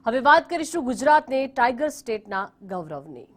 હવે વાત કરીશું ગુજરાતને ટાઈગર સ્ટેટના ગૌરવની।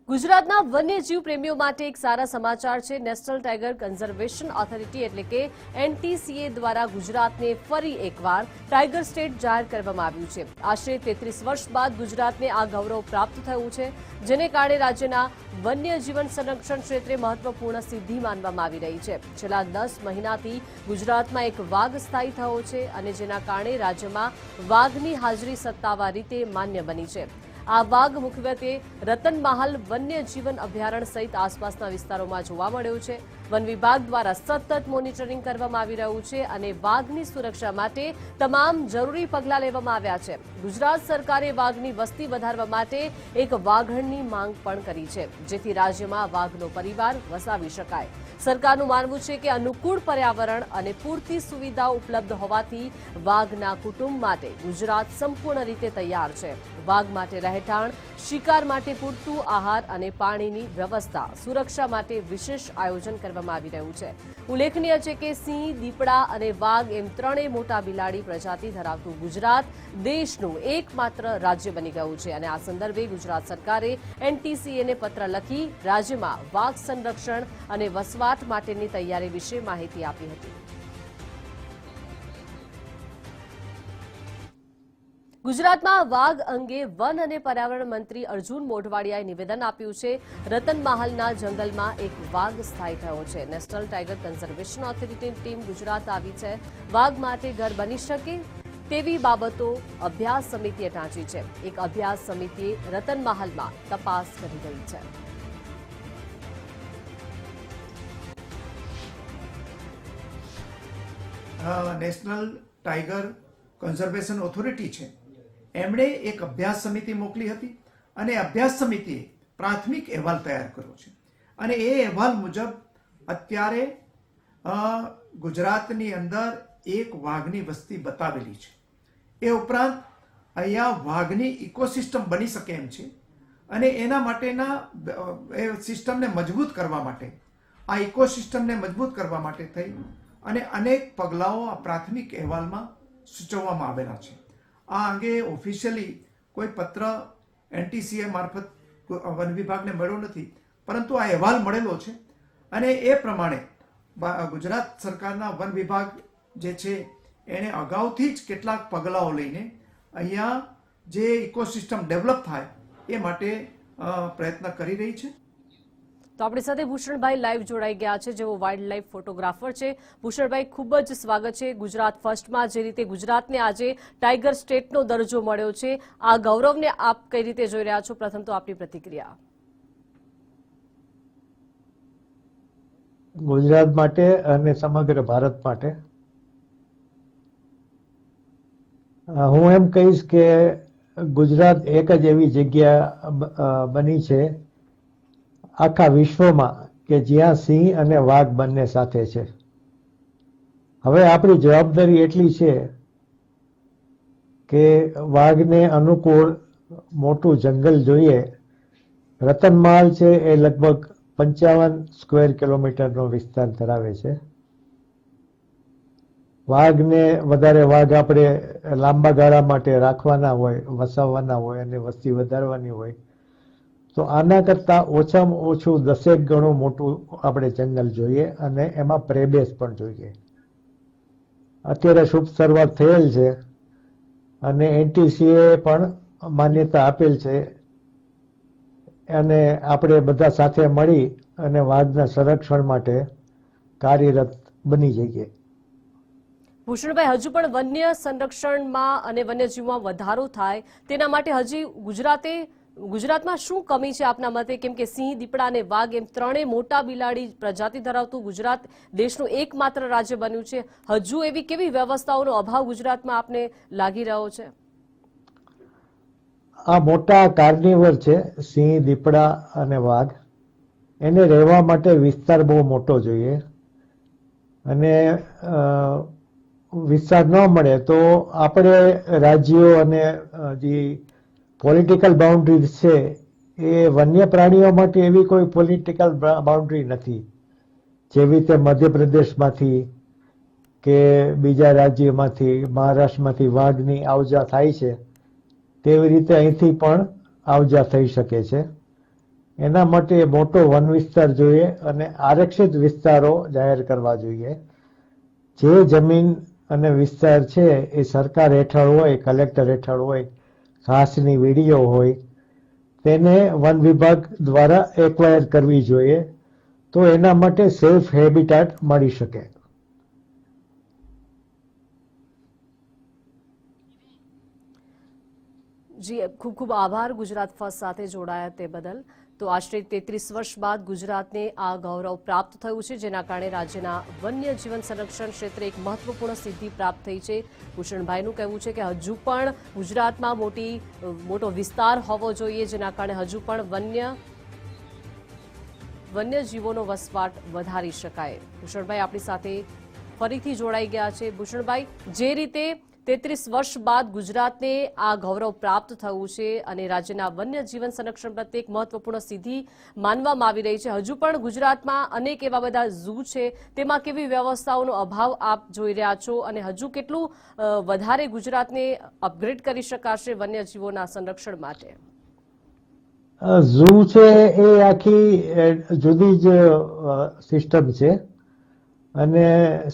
ગુજરાતના વન્યજીવ પ્રેમીઓ માટે એક સારા સમાચાર છે। નેશનલ ટાઈગર કન્ઝર્વેશન ઓથોરિટી એટલે કે NTCA દ્વારા ગુજરાતને ફરી એકવાર ટાઈગર સ્ટેટ જાહેર કરવામાં આવ્યું છે। આશરે 33 વર્ષ બાદ ગુજરાતને આ ગૌરવ પ્રાપ્ત થયું છે, જેને કારણે રાજ્યના વન્યજીવન સંરક્ષણ ક્ષેત્રે મહત્વપૂર્ણ સિદ્ધિ માનવામાં આવી રહી છે। છેલ્લા 10 મહિનાથી ગુજરાતમાં એક વાઘ સ્થાયી થયો છે અને જેના કારણે રાજ્યમાં વાઘની હાજરી સત્તાવાર રીતે માન્ય બની છે। આ વાઘ મુખ્યત્વે રતનમહાલ વન્યજીવન અભયારણ્ય સહિત આસપાસના વિસ્તારોમાં જોવા મળ્યો છે। વન વિભાગ દ્વારા સતત મોનિટરિંગ કરવામાં આવી રહ્યું છે અને વાઘની સુરક્ષા માટે તમામ જરૂરી પગલાં લેવામાં આવ્યા છે। ગુજરાત સરકારે વાઘની વસ્તી વધારવા માટે એક વાઘણની માંગ પણ કરી છે, જેથી રાજ્યમાં વાઘનો પરિવાર વસાવી શકાય। સરકારનું માનવું છે કે અનુકૂળ પર્યાવરણ અને પૂરતી સુવિધાઓ ઉપલબ્ધ હોવાથી વાઘના કુટુંબ માટે ગુજરાત સંપૂર્ણ રીતે તૈયાર છે। વાઘ માટે રહેઠાણ, શિકાર માટે પૂરતું આહાર અને પાણીની વ્યવસ્થા, સુરક્ષા માટે વિશેષ આયોજન કરવામાં આવી રહ્યું છે। ઉલ્લેખનીય છે કે સિંહ, દીપડા અને વાઘ એમ ત્રણેય મોટા બિલાડી પ્રજાતિ ધરાવતું ગુજરાત દેશનું એકમાત્ર રાજ્ય બની ગયું છે અને આ સંદર્ભે ગુજરાત સરકારે NTCA ને પત્ર લખી રાજ્યમાં વાઘ સંરક્ષણ અને વસવાટ માટેની તૈયારી વિશે માહિતી આપી હતી। ગુજરાતમાં વાઘ અંગે વન અને પર્યાવરણ મંત્રી અર્જુન મોઢવાડિયાએ નિવેદન આપ્યું છે। રતનમહાલના જંગલમાં એક વાઘ સ્થાયી થયો છે। નેશનલ ટાઈગર કન્ઝર્વેશન ઓથોરિટીની ટીમ ગુજરાત આવી છે। વાઘ માટે ઘર બની શકે તેવી બાબતો અભ્યાસ સમિતિએ ટાંચી છે। એક અભ્યાસ સમિતિએ રતનમહાલમાં તપાસ કરી રહી છે। નેશનલ ટાઈગર કન્ઝર્વેશન ઓથોરિટી છે, એમણે એક અભ્યાસ સમિતિ મોકલી હતી અને અભ્યાસ સમિતિએ પ્રાથમિક અહેવાલ તૈયાર કર્યો છે અને એ અહેવાલ મુજબ અત્યારે ગુજરાતની અંદર એક વાઘની વસ્તી બતાવેલી છે। એ ઉપરાંત અહીંયા વાઘની ઇકોસિસ્ટમ બની શકે એમ છે અને એના માટેના એ સિસ્ટમને મજબૂત કરવા માટે, આ ઇકોસિસ્ટમને મજબૂત કરવા માટે થઈ અને અનેક પગલાઓ આ પ્રાથમિક અહેવાલમાં સૂચવવામાં આવેલા છે। આ અંગે ઓફિશિયલી કોઈ પત્ર NTCA મારફત વન વિભાગને મળ્યો નથી, પરંતુ આ અહેવાલ મળેલો છે અને એ પ્રમાણે ગુજરાત સરકારના વન વિભાગ જે છે એણે અગાઉથી જ કેટલાક પગલાઓ લઈને અહીંયા જે ઇકોસિસ્ટમ ડેવલપ થાય એ માટે પ્રયત્ન કરી રહી છે। તો આપણી સાથે ભૂષણભાઈ લાઈવ જોડાઈ ગયા છે, જેઓ વાઇલ્ડ લાઈફ ફોટોગ્રાફર છે। ભૂષણભાઈ, ખૂબ જ સ્વાગત છે। ગુજરાત ફર્સ્ટમાં જે રીતે ગુજરાતને આજે ટાઈગર સ્ટેટનો દરજ્જો મળ્યો છે, આ ગૌરવને આપ કઈ રીતે જોઈ રહ્યા છો? પ્રથમ તો આપની પ્રતિક્રિયા। ગુજરાત માટે અને સમગ્ર ભારત માટે હું એમ કહીશ કે ગુજરાત એક જ એવી જગ્યા બની છે આખા વિશ્વમાં કે જ્યાં સિંહ અને વાઘ બંને સાથે છે। હવે આપણી જવાબદારી એટલી છે કે વાઘને અનુકૂળ મોટું જંગલ જોઈએ। રતનમહાલ છે એ લગભગ 55 સ્ક્વેર કિલોમીટરનો વિસ્તાર ધરાવે છે। વાઘને વધારે વાઘ આપણે લાંબા ગાળા માટે રાખવાના હોય, વસાવવાના હોય અને વસ્તી વધારવાની હોય તો આના કરતાં ઓછામાં ઓછું 10 ગણું મોટું આપણે જંગલ જોઈએ અને એમાં પ્રવેશ પણ જોઈએ। અત્યારે શુભ શરૂઆત થયેલ છે અને NTCA પણ માન્યતા આપેલ છે અને આપણે બધા સાથે મળી અને વાઘના સંરક્ષણ માટે કાર્યરત બની જઈએ। ભૂષણભાઈ, હજુ પણ વન્ય સંરક્ષણમાં અને વન્યજીવમાં વધારો થાય તેના માટે હજી ગુજરાતમાં શું કમી છે આપના મતે? કેમ કે સિંહ, દીપડા અને વાઘ એમ ત્રણેય મોટા બિલાડી પ્રજાતિ ધરાવતું ગુજરાત દેશનું એકમાત્ર રાજ્ય બન્યું છે। હજુ એવી કેવી વ્યવસ્થાઓનો અભાવ ગુજરાતમાં આપને લાગી રહ્યો છે? આ મોટા કાર્નિવર છે સિંહ, દીપડા અને વાઘ, એને રહેવા માટે વિસ્તાર બહુ મોટો જોઈએ અને વિસ્તાર ન મળે તો આપણે રાજ્યો અને જે પોલિટિકલ બાઉન્ડ્રીઝ છે એ વન્ય પ્રાણીઓ માટે એવી કોઈ પોલિટિકલ બાઉન્ડ્રી નથી। જેવી રીતે મધ્યપ્રદેશમાંથી કે બીજા રાજ્યમાંથી, મહારાષ્ટ્રમાંથી વાઘની આવજા થાય છે, તેવી રીતે અહીંથી પણ આવજા થઈ શકે છે. એના માટે મોટો વન વિસ્તાર જોઈએ અને આરક્ષિત વિસ્તારો જાહેર કરવા જોઈએ. જે જમીન અને વિસ્તાર છે એ સરકાર હેઠળ હોય, કલેક્ટર હેઠળ હોય, ઘાસની વીડીઓ હોય, તેને વન વિભાગ દ્વારા એક્વાયર કરવી જોઈએ, તો એના માટે સેફ હેબિટાટ મળી શકે. જી ખૂબ ખૂબ આભાર ગુજરાત ફર્સ્ટ સાથે જોડાયા તે બદલ. તો આશરે 33 વર્ષ બાદ ગુજરાતને આ ગૌરવ પ્રાપ્ત થયું છે, જેના કારણે રાજ્યના વન્ય જીવન સંરક્ષણ ક્ષેત્રે એક મહત્વપૂર્ણ સિદ્ધિ પ્રાપ્ત થઈ છે. ભૂષણભાઈનું કહેવું છે કે હજુ પણ ગુજરાતમાં મોટો વિસ્તાર હોવો જોઈએ, જેના કારણે હજુ પણ વન્યજીવોનો વસવાટ વધારી શકાય. ભૂષણભાઈ આપણી સાથે ફરીથી જોડાઈ ગયા છે. ભૂષણભાઈ, જે રીતે 33 વર્ષ બાદ ગુજરાતને આ ગૌરવ પ્રાપ્ત થયું છે અને રાજ્યના વન્ય જીવન સંરક્ષણ પ્રત્યે એક મહત્વપૂર્ણ સિદ્ધિ માનવામાં આવી રહી છે, હજુ પણ ગુજરાતમાં અનેક એવા બધા ઝૂ છે, તેમાં કેવી વ્યવસ્થાઓનો અભાવ આપ જોઈ રહ્યા છો અને હજુ કેટલું વધારે ગુજરાતને અપગ્રેડ કરી શકાશે વન્યજીવોના સંરક્ષણ માટે? ઝૂ છે એ આખી જુદી જ સિસ્ટમ છે અને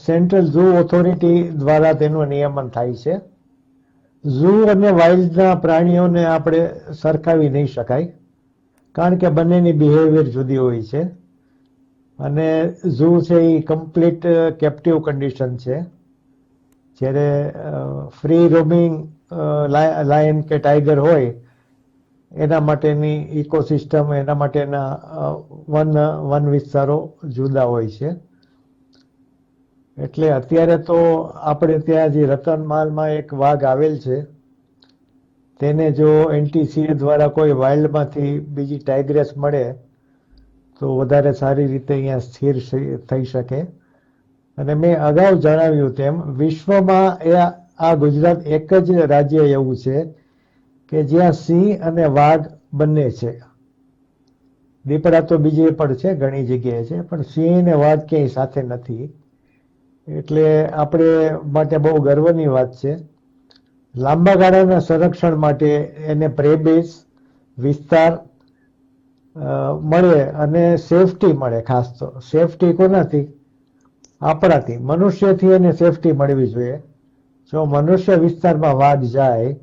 સેન્ટ્રલ ઝૂ ઓથોરિટી દ્વારા તેનું નિયમન થાય છે. ઝૂ અને વાઇલ્ડના પ્રાણીઓને આપણે સરખાવી નહીં શકાય, કારણ કે બંનેની બિહેવિયર જુદી હોય છે. અને ઝૂ છે એ કમ્પ્લીટ કેપ્ટિવ કન્ડિશન છે, જ્યારે ફ્રી રોમિંગ લાયન કે ટાઈગર હોય એના માટેની ઇકોસિસ્ટમ, એના માટેના વન વિસ્તારો જુદા હોય છે. એટલે અત્યારે તો આપણે ત્યાં જે રતનમાલમાં એક વાઘ આવેલ છે, તેને જો NTCA દ્વારા કોઈ વાઇલ્ડમાંથી બીજી ટાઈગ્રેસ મળે તો વધારે સારી રીતે અહીંયા સ્થિર થઈ શકે. અને મેં અગાઉ જણાવ્યું તેમ વિશ્વમાં આ ગુજરાત એક જ રાજ્ય એવું છે કે જ્યાં સિંહ અને વાઘ બંને છે. દીપડા તો બીજે પણ છે, ઘણી જગ્યાએ છે, પણ સિંહ અને વાઘ ક્યાંય સાથે નથી. એટલે આપણે માટે બહુ ગર્વની વાત છે. લાંબા ગાળાના સંરક્ષણ માટે એને પ્રેબેઝ વિસ્તાર મળે અને સેફટી મળે. ખાસ તો સેફટી કોનાથી? આપણાથી, મનુષ્યથી એને સેફટી મળવી જોઈએ. જો મનુષ્ય વિસ્તારમાં વાઘ જાય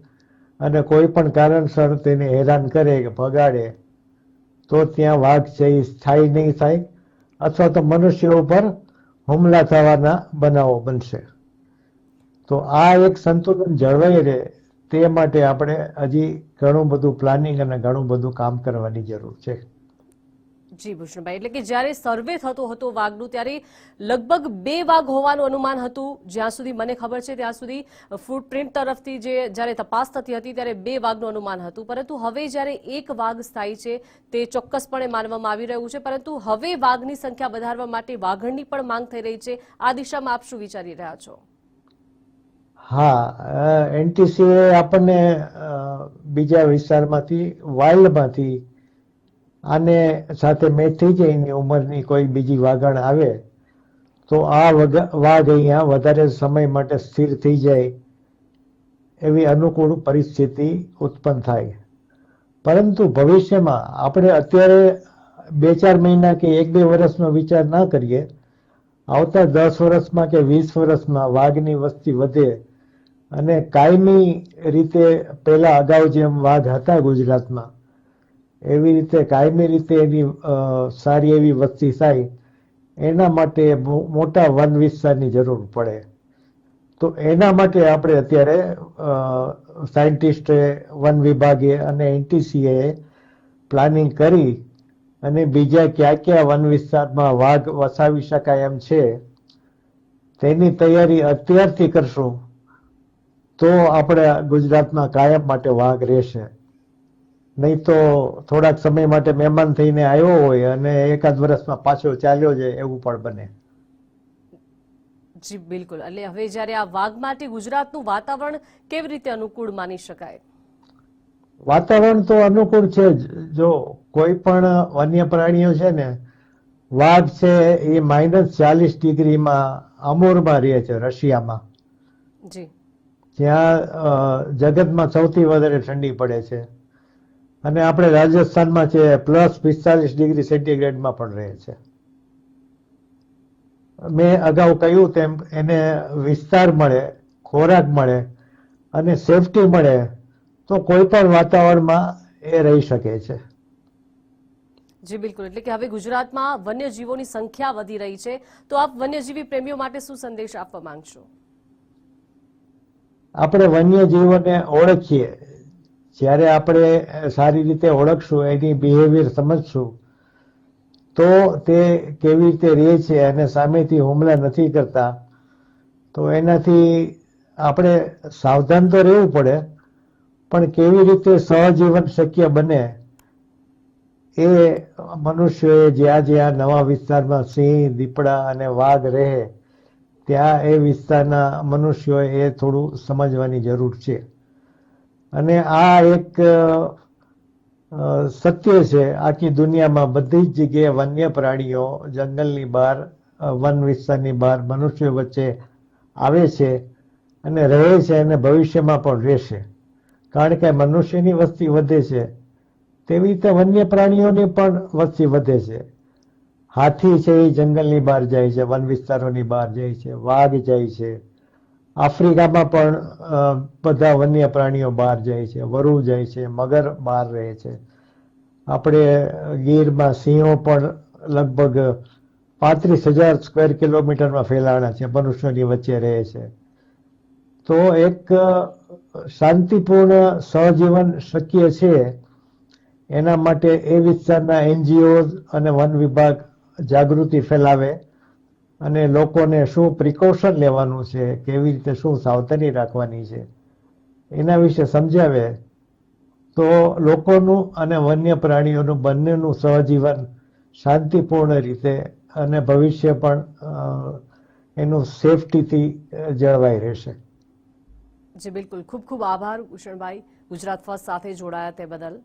અને કોઈ પણ કારણસર તેને હેરાન કરે કે ભગાડે તો ત્યાં વાઘ છે એ સ્થાયી નહીં થાય, અથવા તો મનુષ્ય ઉપર હુમલા થવાના બનાવો બનશે. તો આ એક સંતુલન જળવાઈ રહે તે માટે આપણે હજી ઘણું બધું પ્લાનિંગ અને ઘણું બધું કામ કરવાની જરૂર છે. જી ભૂષણભાઈ, એટલે કે જ્યારે સર્વે થતો હતો વાઘનું ત્યારે લગભગ 2 વાઘ હોવાનું અનુમાન હતું. જ્યાં સુધી મને ખબર છે ત્યાં સુધી ફૂટપ્રિન્ટ તરફથી જ્યારે તપાસ થતી હતી ત્યારે 2 વાઘનું અનુમાન હતું, પરંતુ હવે જ્યારે 1 વાઘ સ્થાયી છે તે ચોક્કસપણે માનવામાં આવી રહ્યું છે. પરંતુ હવે વાઘની સંખ્યા વધારવા માટે વાઘણની પણ માંગ થઈ રહી છે. આ દિશામાં આપ શું વિચારી રહ્યા છો? હા, NTCA આપણને બીજા વિસ્તારમાંથી, વાઇલ્ડમાંથી આને સાથે મેચ થઈ જાય, એની ઉંમરની કોઈ બીજી વાઘણ આવે તો આ વાઘ અહીંયા વધારે સમય માટે સ્થિર થઈ જાય એવી અનુકૂળ પરિસ્થિતિ ઉત્પન્ન થાય. પરંતુ ભવિષ્યમાં આપણે અત્યારે 2-4 મહિના કે 1-2 વર્ષનો વિચાર ના કરીએ, આવતા 10 વર્ષમાં કે 20 વર્ષમાં વાઘની વસ્તી વધે અને કાયમી રીતે પહેલા અગાઉ જેમ વાઘ હતા ગુજરાતમાં એવી રીતે કાયમી રીતે એની સારી એવી વસ્તી થાય, એના માટે મોટા વન વિસ્તારની જરૂર પડે. તો એના માટે આપણે અત્યારે સાયન્ટિસ્ટે, વન વિભાગે અને NTCA પ્લાનિંગ કરી અને બીજા ક્યાં ક્યાં વન વિસ્તારમાં વાઘ વસાવી શકાય એમ છે તેની તૈયારી અત્યારથી કરશું તો આપણે ગુજરાતમાં કાયમ માટે વાઘ રહેશે. નહીં તો થોડાક સમય માટે મહેમાન થઈને આવ્યો હોય અને એકાદ વર્ષમાં પાછો ચાલ્યો જાય એવું પણ બને. જી બિલકુલ. એટલે હવે જ્યારે આ વાઘ માટે ગુજરાતનું વાતાવરણ કેવી રીતે અનુકૂળ માની શકાય? વાતાવરણ તો અનુકૂળ છે જ. જો કોઈ પણ વન્ય પ્રાણીઓ છે ને વાઘ છે એ -40 ડિગ્રીમાં અમૂરમાં રહે છે, રશિયામાં, જી જ્યાં જગતમાં સૌથી વધારે ઠંડી પડે છે. અને આપણે રાજસ્થાનમાં છે +45 ડિગ્રી સેન્ટીગ્રેડમાં પણ રહે છે. મેં અગાઉ કહ્યું તેમ એને વિસ્તાર મળે, ખોરાક મળે અને સેફટી મળે તો કોઈ પણ વાતાવરણમાં એ રહી શકે છે. જી બિલકુલ, એટલે કે હવે ગુજરાતમાં વન્યજીવોની સંખ્યા વધી રહી છે, તો આપ વન્યજીવી પ્રેમીઓ માટે શું સંદેશ આપવા માંગશો? આપણે વન્યજીવોને ઓળખીએ, જ્યારે આપણે સારી રીતે ઓળખશું, એની બિહેવિયર સમજશું, તો તે કેવી રીતે રહે છે અને સામેથી હુમલા નથી કરતા, તો એનાથી આપણે સાવધાન તો રહેવું પડે, પણ કેવી રીતે સહજીવન શક્ય બને એ મનુષ્યોએ જ્યાં જ્યાં નવા વિસ્તારમાં સિંહ, દીપડા અને વાઘ રહે ત્યાં એ વિસ્તારના મનુષ્યોએ એ થોડું સમજવાની જરૂર છે. અને આ એક સત્ય છે, આખી દુનિયામાં બધી જ જગ્યાએ વન્ય પ્રાણીઓ જંગલની બહાર, વન વિસ્તારની બહાર મનુષ્યો વચ્ચે આવે છે અને રહે છે અને ભવિષ્યમાં પણ રહેશે. કારણ કે મનુષ્યની વસ્તી વધે છે, તેવી રીતે વન્ય પ્રાણીઓની પણ વસ્તી વધે છે. હાથી છે એ જંગલની બહાર જાય છે, વન વિસ્તારોની બહાર જાય છે, વાઘ જાય છે. આફ્રિકામાં પણ બધા વન્ય પ્રાણીઓ બહાર જાય છે, વરુ જાય છે, મગર બહાર રહે છે. આપણે ગીરમાં સિંહો પણ લગભગ 35,000 સ્ક્વેર કિલોમીટરમાં ફેલાણા છે, મનુષ્યોની વચ્ચે રહે છે. તો એક શાંતિપૂર્ણ સહજીવન શક્ય છે, એના માટે એ વિસ્તારના NGO અને વન વિભાગ જાગૃતિ ફેલાવે અને લોકોને શું પ્રિકોશન લેવાનું છે, કેવી રીતે શું સાવધાની રાખવાની છે, એના વિશે સમજાવે તો લોકોનું અને વન્ય પ્રાણીઓનું બંનેનું સહજીવન શાંતિપૂર્ણ રીતે અને ભવિષ્ય પણ એનું સેફટીથી જળવાઈ રહેશે. જી બિલકુલ, ખૂબ ખૂબ આભાર ભૂષણભાઈ, ગુજરાત ફર્સ્ટ સાથે જોડાયા તે બદલ.